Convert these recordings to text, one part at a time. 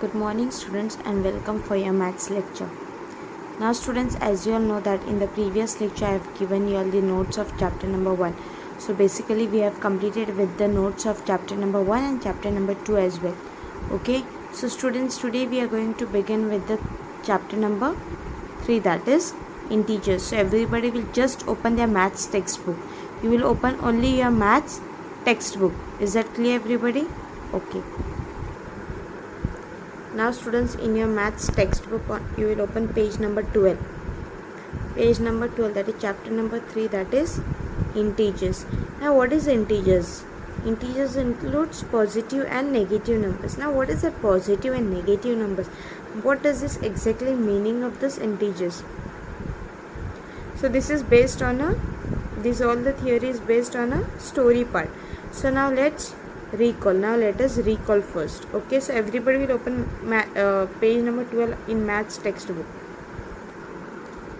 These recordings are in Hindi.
Good morning students and welcome for your maths lecture. Now students, as you all know that in the previous lecture I have given you all the notes of chapter number 1. So basically we have completed with the notes of chapter number 1 and chapter number 2 as well. Okay, so students, today we are going to begin with the chapter number 3, that is integers. So everybody will just open their maths textbook. You will open only your maths textbook. Is that clear everybody? Okay. Now students, in your maths textbook you will open page number 12. Page number 12, that is chapter number 3, that is integers. Now what is integers? Integers includes positive and negative numbers. Now what is a positive and negative numbers? What does this exactly meaning of this integers? So this is based on all the theory is based on a story part. So now let's recall. Now let us recall first. Okay, so everybody will open page number 12 in maths textbook.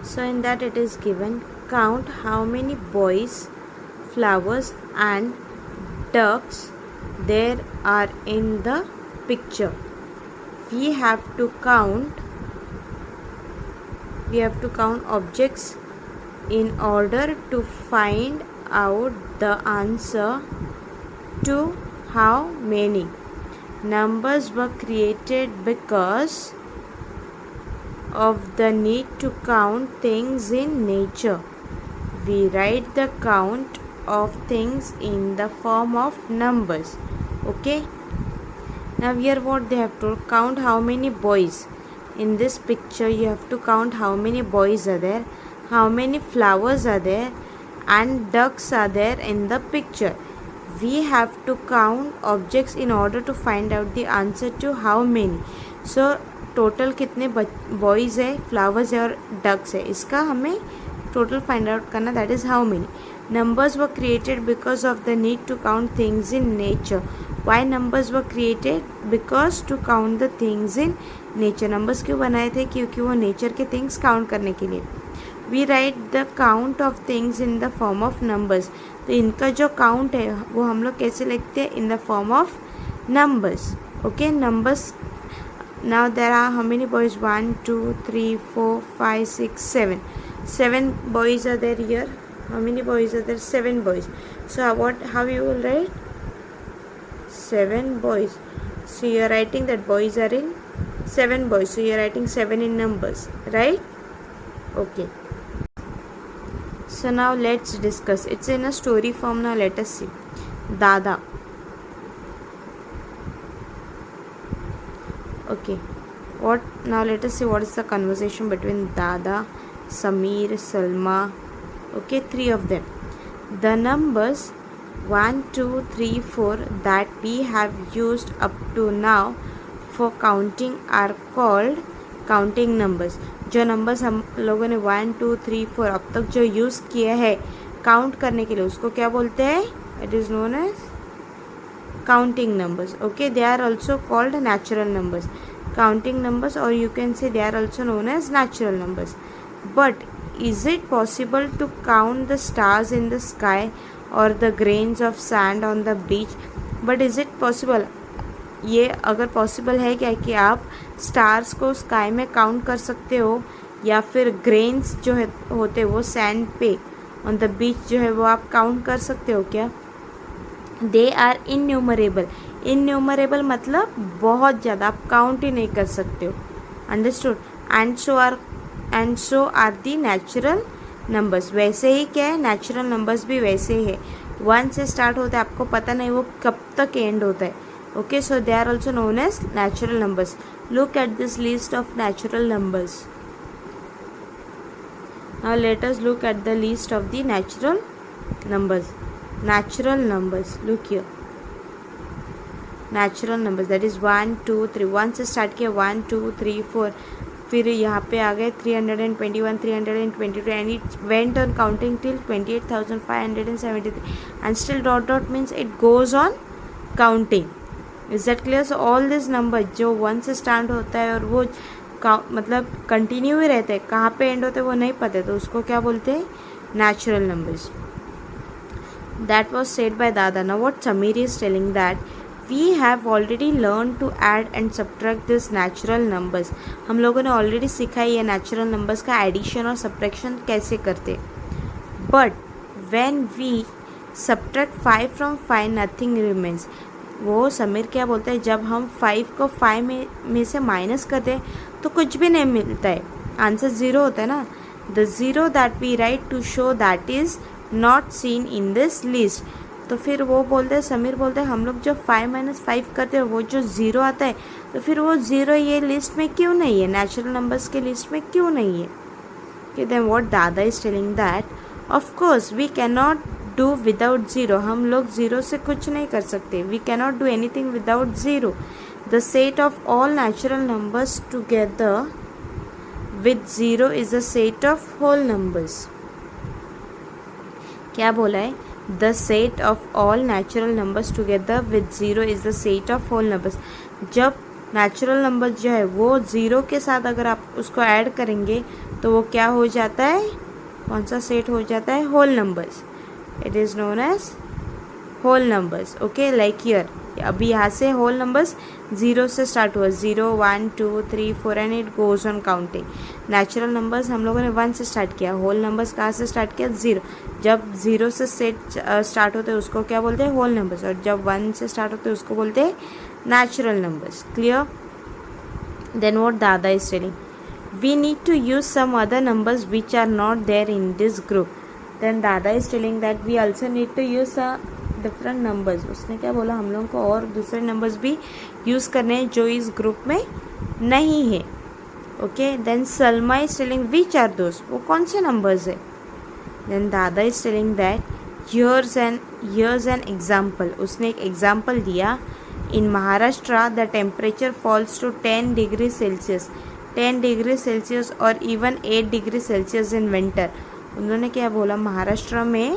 So in that it is given, count how many boys, flowers and ducks there are in the picture. We have to count objects in order to find out the answer to how many. Numbers were created because of the need to count things in nature. We write the count of things in the form of numbers. Okay. Now here what they have told, count how many boys. In this picture you have to count how many boys are there, how many flowers are there and ducks are there in the picture. We have to count objects in order to find out the answer to how many. So total कितने बॉयज़ है, फ्लावर्स है और डक्स है, इसका हमें टोटल फाइंड आउट करना, that is how many. Numbers were created because of the need to count things in nature. Why numbers were created? Because to count the things in nature. Numbers क्यों बनाए थे? क्योंकि वो नेचर के थिंग्स काउंट करने के लिए. We write the count of things in the form of numbers. तो इनका जो काउंट है वो हम लोग कैसे लिखते हैं? इन the form of numbers. Okay, numbers. Now there are how many boys? 1, 2, 3, 4, 5, 6, 7. 7 boys are there here. How many boys are there? 7 boys. So how you will write? 7 boys. So you are writing that boys are in 7 boys. So you are writing 7 in numbers, right? Okay. So now let's discuss. It's in a story form. Now let us see. Dada. Okay, now let us see what is the conversation between Dada, Sameer, Salma. Okay, 3 of them. The numbers 1, 2, 3, 4 that we have used up to now for counting are called counting numbers. जो numbers हम लोगों ने 1, 2, 3, 4 अब तक जो यूज़ किया है काउंट करने के लिए, उसको क्या बोलते हैं? It is known as counting numbers. Okay, they are also called natural numbers, counting numbers, or you can say they are also known as natural numbers. But is it possible to count the stars in the sky or the grains of sand on the beach? But is it possible? ये अगर पॉसिबल है क्या कि आप स्टार्स को स्काई में काउंट कर सकते हो, या फिर ग्रेन्स जो है होते वो सैंड पे ऑन द बीच जो है वो आप काउंट कर सकते हो क्या? They are innumerable. इन्यूमरेबल मतलब बहुत ज़्यादा, आप काउंट ही नहीं कर सकते हो. Understood? And so are the natural numbers. वैसे ही क्या है, नेचुरल नंबर्स भी वैसे ही है. 1 से स्टार्ट होता है, आपको पता नहीं वो कब तक एंड होता है. Okay, so they are also known as natural numbers. Look at this list of natural numbers. Now let us look at the list of the natural numbers. Natural numbers, look here. Natural numbers, that is 1, 2, 3. 1 से स्टार्ट किया, 1, 2, 3, 4. फिर यहाँ पे आ गए 321, 322 and it went on counting till 28,573 and still dot means it goes on counting. Is that clear? So all this number जो 1 से स्टार्ट होता है और वो मतलब कंटिन्यू ही रहता है, कहाँ पे एंड होता है वो नहीं पता है, तो उसको क्या बोलते हैं? Natural numbers. That was said by Dada. Now what Sameer is telling, that we have already learn to add and subtract this natural numbers. हम लोगों ने ऑलरेडी सीखा है ये नेचुरल नंबर्स का एडिशन और सब्ट्रैक्शन कैसे करते। But when we subtract 5 from 5 nothing remains. वो समीर क्या बोलता है, जब हम 5 को 5 में से माइनस करते हैं तो कुछ भी नहीं मिलता है, आंसर 0 होता है ना। The 0 that we write to show that is not seen in this list. तो फिर वो बोलते हैं, समीर बोलते हैं, हम लोग जब 5 - 5 करते हैं वो जो 0 आता है, तो फिर वो 0 ये लिस्ट में क्यों नहीं है, नेचुरल नंबर्स के लिस्ट में क्यों नहीं है। कि then what Dada is telling that of course we can not do without 0। हम लोग 0 से कुछ नहीं कर सकते। We can not do anything without 0। The set of all natural numbers together with 0 is the set of whole numbers. क्या बोला है, the set of all natural numbers together with 0 is the set of whole numbers. जब नेचुरल नंबर जो है वो 0 के साथ अगर आप उसको ऐड करेंगे तो वो क्या हो जाता है, कौन सा सेट हो जाता है, whole numbers. It is known as whole numbers. Okay, like here अभी यहाँ से होल नंबर्स 0 से स्टार्ट हुआ, 0 1 2 3 4 and it goes on counting. Natural numbers हम लोगों ने 1 से स्टार्ट किया, होल नंबर्स कहाँ से स्टार्ट किया, 0। जब 0 से सेट स्टार्ट होते हैं उसको क्या बोलते हैं, होल नंबर्स। और जब 1 से स्टार्ट होते हैं उसको बोलते हैं natural numbers. Clear. Then what Dada is telling, we need to use some other numbers which are not there in this group. Then Dada is telling that we also need to use different numbers. उसने क्या बोला, हम लोगों को और दूसरे नंबर्स भी यूज़ करने हैं जो इस ग्रुप में नहीं है। Okay, then Salma is telling which are those, वो कौन से नंबर्स है। Then Dada is telling that here's an example. उसने एक एग्जाम्पल दिया, in Maharashtra the temperature falls to 10 degree Celsius, 10 degree Celsius और even 8 degree Celsius in winter. उन्होंने क्या बोला, महाराष्ट्र में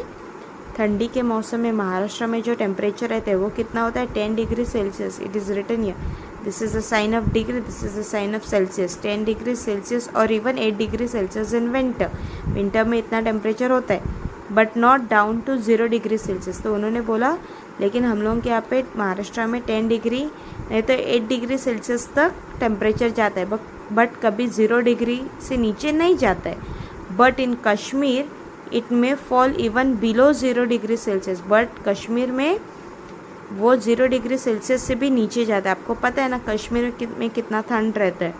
ठंडी के मौसम में महाराष्ट्र में जो टेम्परेचर रहता है वो कितना होता है, 10 degree Celsius. It is written here, this is a sign of degree, this is a sign of Celsius. 10 degree Celsius और even 8 degree Celsius in winter. Winter में इतना टेम्परेचर होता है, but not down to 0 degree Celsius. तो उन्होंने बोला लेकिन हम लोगों के यहाँ पे महाराष्ट्र में 10 डिग्री नहीं तो 8 डिग्री सेल्सियस तक टेम्परेचर जाता है, बट कभी 0 डिग्री से नीचे नहीं जाता है। But in Kashmir it may fall even below 0 degree Celsius. But Kashmir में वो 0 डिग्री सेल्सियस से भी नीचे जाता है। आपको पता है ना कश्मीर में कितना ठंड रहता है।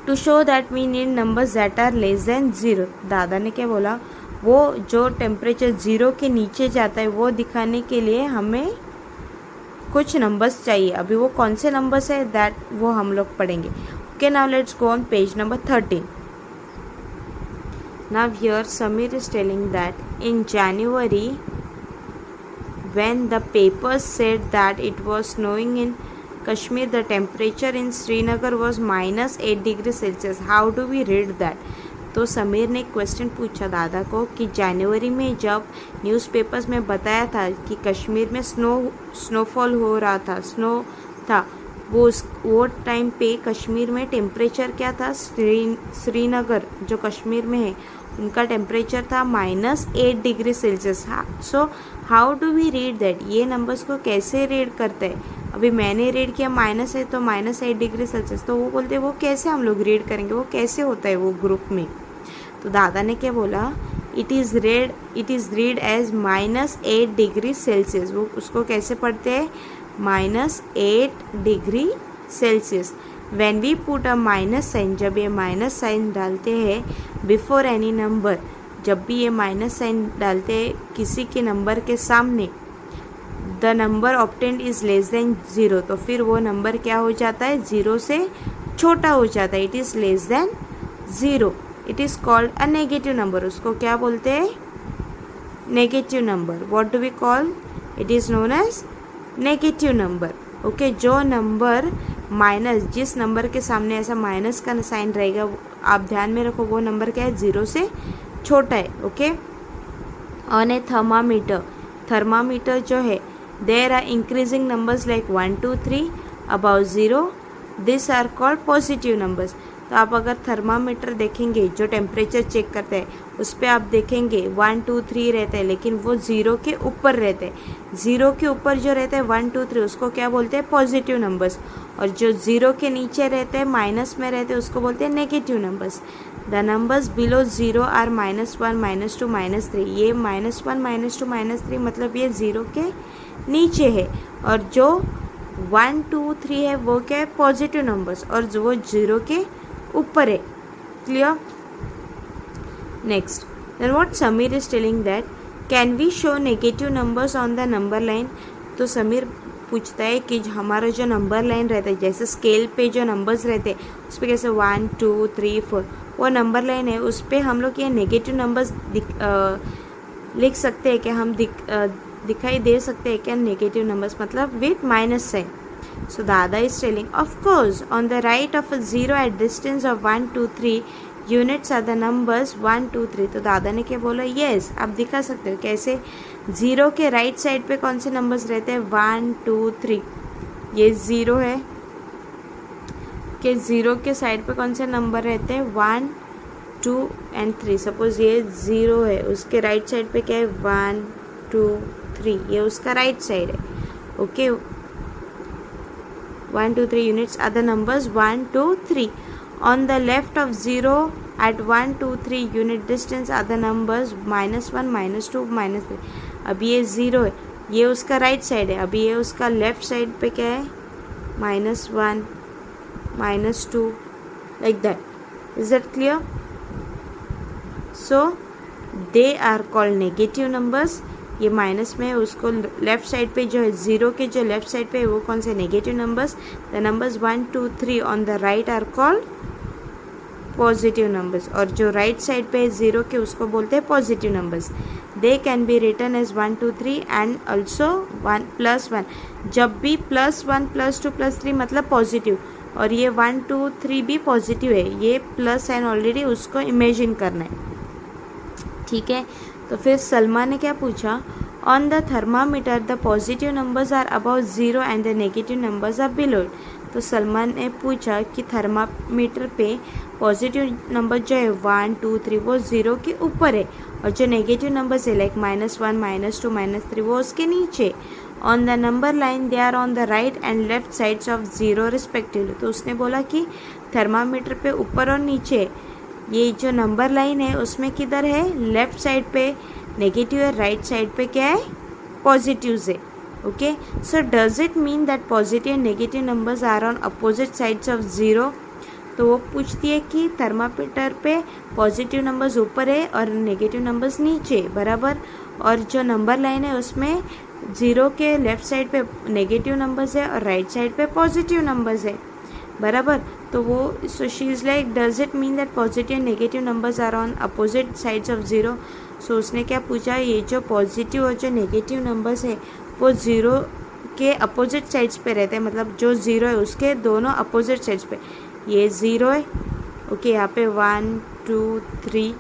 To show that we need numbers that are less than 0। दादा ने क्या बोला, वो जो टेम्परेचर 0 के नीचे जाता है वो दिखाने के लिए हमें कुछ नंबर्स चाहिए। अभी वो कौन से नंबर्स है दैट वो हम लोग पढ़ेंगे। Okay, now let's go on page number 13. Now here Samir is telling that in January when the papers said that it was snowing in Kashmir, the temperature in Srinagar was -8 degrees Celsius. How do we read that? तो समीर ने क्वेश्चन पूछा दादा को कि जनवरी में जब न्यूज़पेपर्स में बताया था कि कश्मीर में स्नोफॉल हो रहा था, स्नो था, वो टाइम पे कश्मीर में टेम्परेचर क्या था, श्रीनगर जो कश्मीर में है उनका टेम्परेचर था -8 degree Celsius. So how do we read that, ये नंबर्स को कैसे रीड करते हैं. अभी मैंने रीड किया माइनस है तो -8 डिग्री सेल्सियस, तो वो बोलते हैं वो कैसे हम लोग रीड करेंगे, वो कैसे होता है वो ग्रुप में. तो दादा ने क्या बोला, it is read as -8 degree Celsius. वो उसको कैसे पढ़ते हैं, -8 degree Celsius. When we put a minus sign, जब ये माइनस साइन डालते हैं बिफोर एनी नंबर, जब भी ये माइनस साइन डालते हैं किसी के नंबर के सामने, the number obtained is less than 0, तो फिर वो नंबर क्या हो जाता है, 0 से छोटा हो जाता है. It is less than 0. It is called a negative number. उसको क्या बोलते हैं, negative number. What do we call, it is known as negative number. Okay, जो नंबर माइनस, जिस नंबर के सामने ऐसा माइनस का साइन रहेगा, आप ध्यान में रखो वो नंबर क्या है, 0 से छोटा है. Okay, on a thermometer, thermometer जो है, there are increasing numbers like 1 2 3 about 0, this are called positive numbers. तो आप अगर थर्मामीटर देखेंगे जो टेम्परेचर चेक करते हैं उस पर आप देखेंगे 1 2 3 रहते हैं, लेकिन वो 0 के ऊपर रहते हैं। 0 के ऊपर जो रहते हैं 1 2 3 उसको क्या बोलते हैं? Positive numbers. और जो 0 के नीचे रहते हैं, माइनस में रहते हैं, उसको बोलते हैं negative numbers. The numbers below 0 are -1 -2 -3। ये -1 -2 -3 मतलब ये 0 के नीचे है। और जो 1 2 3 है वो क्या है? Positive numbers. और जो वो 0 के ऊपर है। Clear? Next, then what Sameer is telling that can we show negative numbers on the number line. तो समीर पूछता है कि हमारा जो नंबर लाइन रहता है, जैसे स्केल पे जो नंबर्स रहते हैं उस पर कैसे 1 2 3 4 वो नंबर लाइन है, उस पर हम लोग ये नेगेटिव नंबर्स लिख सकते हैं कि हम दिखाई दे सकते हैं क्या नेगेटिव नंबर्स, मतलब with minus sign. So Dada is telling, of course, on the right of a 0 at distance of 1 2 3 units are the numbers 1 2 3। तो दादा ने क्या बोला? यस, आप दिखा सकते हो। कैसे? 0 के राइट साइड पे कौन से नंबर्स रहते हैं? 1 2 3। ये 0 है कि 0 के साइड पे कौन से नंबर रहते हैं? 1 2 एंड 3। सपोज ये 0 है, उसके राइट साइड पे क्या है? 1 2 3। ये उसका राइट साइड है। Okay, 1 2 3 units are the numbers 1 2 3. On the left of 0 at 1 2 3 unit distance are the numbers -1 -2 -3। अब ये 0 है, ये उसका राइट साइड है। अभी ये उसका लेफ्ट साइड पे क्या है? -1 -2 like that. Is that clear? So they are called negative numbers. ये माइनस में है, उसको लेफ्ट साइड पे जो है 0 के जो लेफ्ट साइड पे है वो कौन से? Negative numbers. The numbers 1 2 3 on the right are called positive numbers. और जो राइट साइड पे है 0 के उसको बोलते हैं positive numbers. They can be written as 1 2 3 and also 1 +1। जब भी +1 +2 +3 मतलब पॉजिटिव, और ये 1 2 3 भी पॉजिटिव है। ये प्लस साइन ऑलरेडी उसको इमेजिन करना है। ठीक है, तो फिर सलमा ने क्या पूछा? On the thermometer the positive numbers are about 0 and the negative numbers are below it. तो सलमा ने पूछा कि थर्मामीटर पे पॉजिटिव नंबर जो है 1 2 3 वो 0 के ऊपर है, और जो नेगेटिव नंबर्स है लाइक -1 -2 -3 वो उसके नीचे। On the number line they are on the right and left sides of 0 respectively. तो उसने बोला कि थर्मामीटर पे ऊपर और नीचे ये जो नंबर लाइन है उसमें किधर है? लेफ्ट साइड पे नेगेटिव है, राइट साइड पे क्या है? पॉजिटिव है। Okay, so does it mean that positive and negative numbers are on opposite sides of 0? तो वो पूछती है कि थर्मामीटर पे पॉजिटिव नंबर्स ऊपर है और नेगेटिव नंबर्स नीचे, बराबर। और जो नंबर लाइन है उसमें 0 के लेफ्ट साइड पे नेगेटिव नंबर्स है और राइट साइड पे पॉजिटिव नंबर्स है, बराबर। तो वो so she is like does it mean that positive and negative numbers are on opposite sides of 0? So उसने क्या पूछा? ये जो पॉजिटिव और जो नेगेटिव नंबर्स है वो 0 के अपोजिट साइड्स पे रहते हैं, मतलब जो 0 है उसके दोनों अपोजिट साइड्स पे। ये 0 है, ओके, यहाँ पे 1 2 3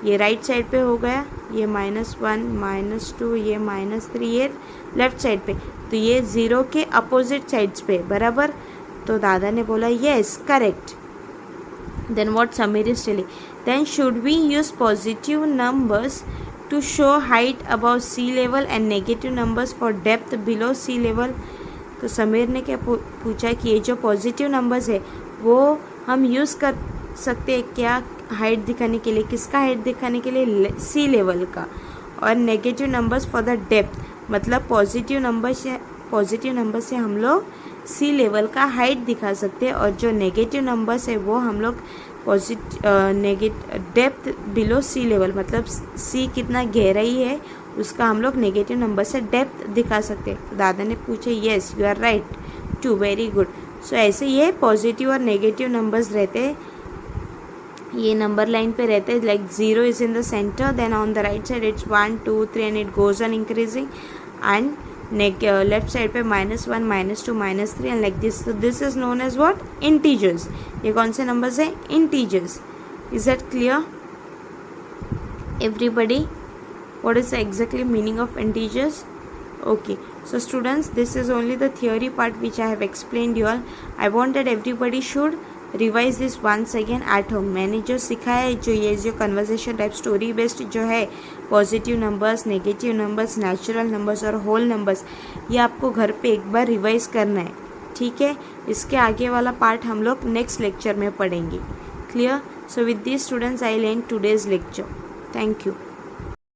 ये राइट साइड पे हो गया, ये -1 -2 ये -3 ये लेफ्ट साइड पे। तो ये 0 के अपोजिट साइड्स पे, बराबर। तो दादा ने बोला yes, correct. Then what Sameer is telling, then should we use positive numbers to show height about sea level and negative numbers for depth below sea level. तो समीर ने क्या पूछा कि ये जो पॉजिटिव नंबर्स है वो हम यूज़ कर सकते हैं क्या हाइट दिखाने के लिए? किसका हाइट दिखाने के लिए? सी लेवल का। और negative numbers for the depth, मतलब पॉजिटिव नंबर से हम लोग सी लेवल का हाइट दिखा सकते हैं, और जो नेगेटिव नंबर्स है वो हम लोग डेप्थ बिलो सी लेवल, मतलब सी कितना गहराई है उसका हम लोग नेगेटिव नंबर से डेप्थ दिखा सकते हैं। तो दादा ने पूछे yes you are right too, very good. So ऐसे ये पॉजिटिव और नेगेटिव नंबर्स रहते हैं, ये नंबर लाइन पे रहते हैं। Like 0 is in the centre, then on the right side it's 1 2 3 and it goes on increasing, and left side पे -1 -2 -3 एंड लाइक दिस। तो this is known as what? Integers. ये कौन से नंबर्स है? Integers. Is that clear everybody? What is the exactly meaning of integers? Okay, so students, this is only the theory part which I have explained you all. I want that everybody should revise this once again at home. मैंने जो सिखाया है, जो ये जो कन्वर्सेशन टाइप स्टोरी बेस्ड जो है, positive numbers, negative numbers, natural numbers और होल नंबर्स, ये आपको घर पे एक बार रिवाइज करना है, ठीक है। इसके आगे वाला पार्ट हम लोग नेक्स्ट लेक्चर में पढ़ेंगे। Clear? So with this students I and today's lecture. Thank you.